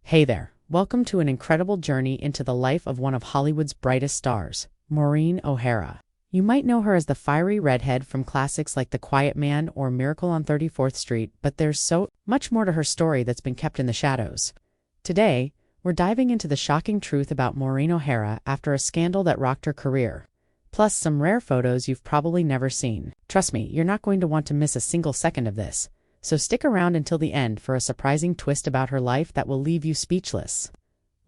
Hey there, welcome to an incredible journey into the life of one of Hollywood's brightest stars, Maureen O'Hara. You might know her as the fiery redhead from classics like The Quiet Man or Miracle on 34th Street, but there's so much more to her story that's been kept in the shadows. Today, we're diving into the shocking truth about Maureen O'Hara after a scandal that rocked her career. Plus some rare photos you've probably never seen. Trust me, you're not going to want to miss a single second of this. So stick around until the end for a surprising twist about her life that will leave you speechless.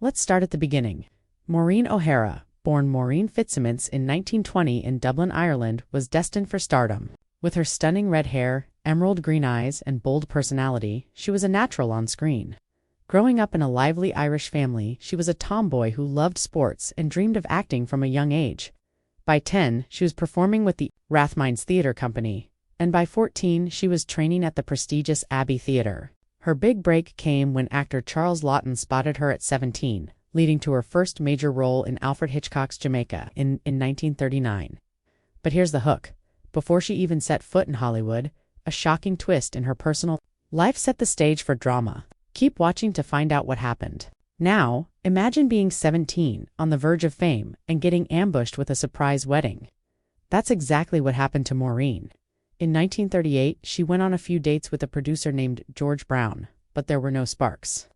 Let's start at the beginning. Maureen O'Hara, born Maureen Fitzsimmons in 1920 in Dublin, Ireland, was destined for stardom. With her stunning red hair, emerald green eyes, and bold personality, she was a natural on screen. Growing up in a lively Irish family, she was a tomboy who loved sports and dreamed of acting from a young age. By 10, she was performing with the Rathmines Theatre Company, and by 14, she was training at the prestigious Abbey Theatre. Her big break came when actor Charles Laughton spotted her at 17, leading to her first major role in Alfred Hitchcock's Jamaica in 1939. But here's the hook. Before she even set foot in Hollywood, a shocking twist in her personal life set the stage for drama. Keep watching to find out what happened. Now, imagine being 17, on the verge of fame, and getting ambushed with a surprise wedding. That's exactly what happened to Maureen. In 1938, she went on a few dates with a producer named George Brown, but there were no sparks.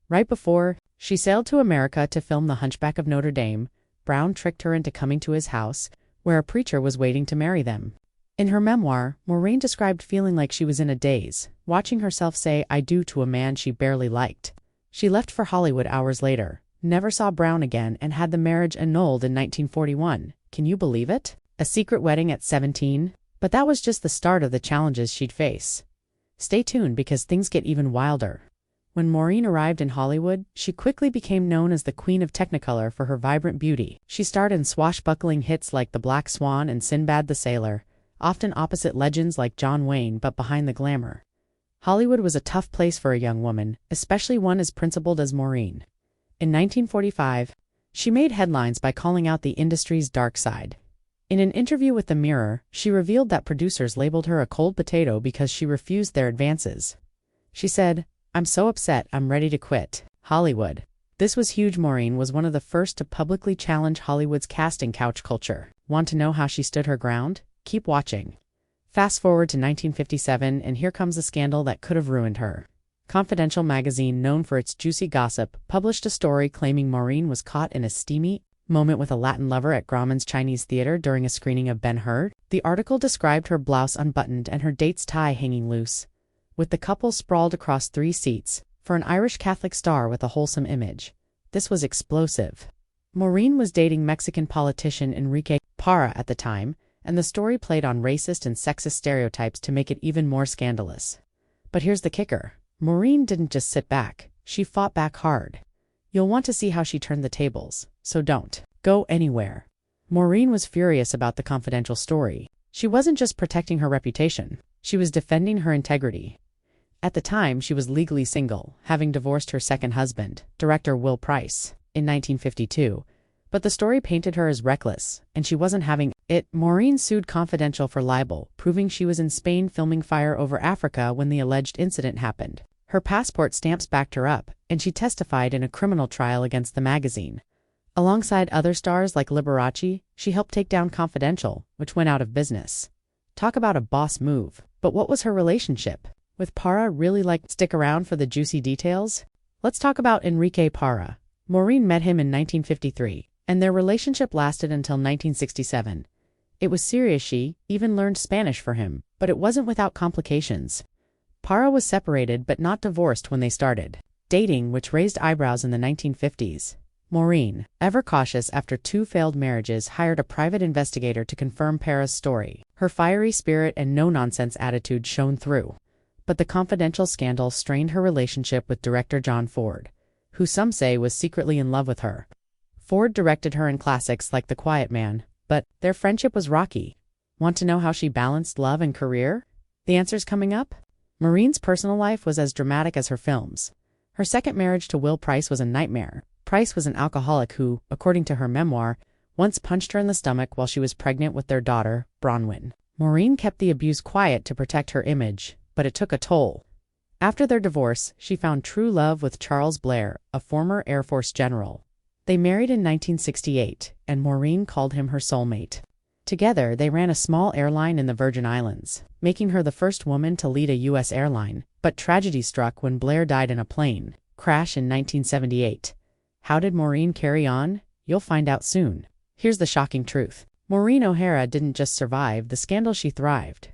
Right before she sailed to America to film The Hunchback of Notre Dame, Brown tricked her into coming to his house, where a preacher was waiting to marry them. In her memoir, Maureen described feeling like she was in a daze, watching herself say "I do" to a man she barely liked. She left for Hollywood hours later, never saw Brown again, and had the marriage annulled in 1941. Can you believe it? A secret wedding at 17? But that was just the start of the challenges she'd face. Stay tuned because things get even wilder. When Maureen arrived in Hollywood, she quickly became known as the Queen of Technicolor for her vibrant beauty. She starred in swashbuckling hits like The Black Swan and Sinbad the Sailor, often opposite legends like John Wayne but behind the glamour. Hollywood was a tough place for a young woman, especially one as principled as Maureen. In 1945, she made headlines by calling out the industry's dark side. In an interview with The Mirror, she revealed that producers labeled her a cold potato because she refused their advances. She said, "I'm so upset, I'm ready to quit Hollywood." This was huge. Maureen was one of the first to publicly challenge Hollywood's casting couch culture. Want to know how she stood her ground? Keep watching. Fast forward to 1957, and here comes a scandal that could have ruined her. Confidential magazine, known for its juicy gossip, published a story claiming Maureen was caught in a steamy moment with a Latin lover at Grauman's Chinese Theater during a screening of Ben-Hur. The article described her blouse unbuttoned and her date's tie hanging loose, with the couple sprawled across 3 seats. For an Irish Catholic star with a wholesome image, this was explosive. Maureen was dating Mexican politician Enrique Parra at the time, and the story played on racist and sexist stereotypes to make it even more scandalous. But here's the kicker. Maureen didn't just sit back, she fought back hard. You'll want to see how she turned the tables, so don't go anywhere. Maureen was furious about the confidential story. She wasn't just protecting her reputation, she was defending her integrity. At the time, she was legally single, having divorced her second husband, director Will Price, in 1952. But the story painted her as reckless, and she wasn't having it. Maureen sued Confidential for libel, proving she was in Spain filming Fire Over Africa when the alleged incident happened. Her passport stamps backed her up, and she testified in a criminal trial against the magazine. Alongside other stars like Liberace, she helped take down Confidential, which went out of business. Talk about a boss move. But what was her relationship with Parra really like? Stick around for the juicy details. Let's talk about Enrique Parra. Maureen met him in 1953, and their relationship lasted until 1967. It was serious. She even learned Spanish for him, but it wasn't without complications. Parra was separated but not divorced when they started dating, which raised eyebrows in the 1950s. Maureen, ever cautious after 2 failed marriages, hired a private investigator to confirm Parra's story. Her fiery spirit and no-nonsense attitude shone through. But the Confidential scandal strained her relationship with director John Ford, who some say was secretly in love with her. Ford directed her in classics like The Quiet Man, but their friendship was rocky. Want to know how she balanced love and career? The answer's coming up. Maureen's personal life was as dramatic as her films. Her second marriage to Will Price was a nightmare. Price was an alcoholic who, according to her memoir, once punched her in the stomach while she was pregnant with their daughter, Bronwyn. Maureen kept the abuse quiet to protect her image, but it took a toll. After their divorce, she found true love with Charles Blair, a former Air Force general. They married in 1968, and Maureen called him her soulmate. Together, they ran a small airline in the Virgin Islands, making her the first woman to lead a U.S. airline. But tragedy struck when Blair died in a plane crash in 1978. How did Maureen carry on? You'll find out soon. Here's the shocking truth. Maureen O'Hara didn't just survive the scandal, she thrived.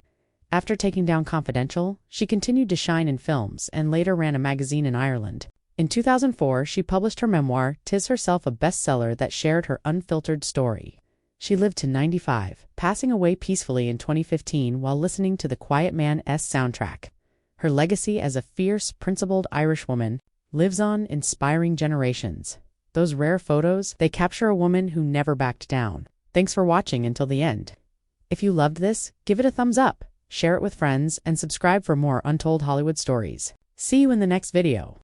After taking down Confidential, she continued to shine in films and later ran a magazine in Ireland. In 2004, she published her memoir, "'Tis Herself, a bestseller that shared her unfiltered story. She lived to 95, passing away peacefully in 2015 while listening to the Quiet Man's soundtrack. Her legacy as a fierce, principled Irish woman lives on, inspiring generations. Those rare photos, they capture a woman who never backed down. Thanks for watching until the end. If you loved this, give it a thumbs up, share it with friends, and subscribe for more Untold Hollywood stories. See you in the next video.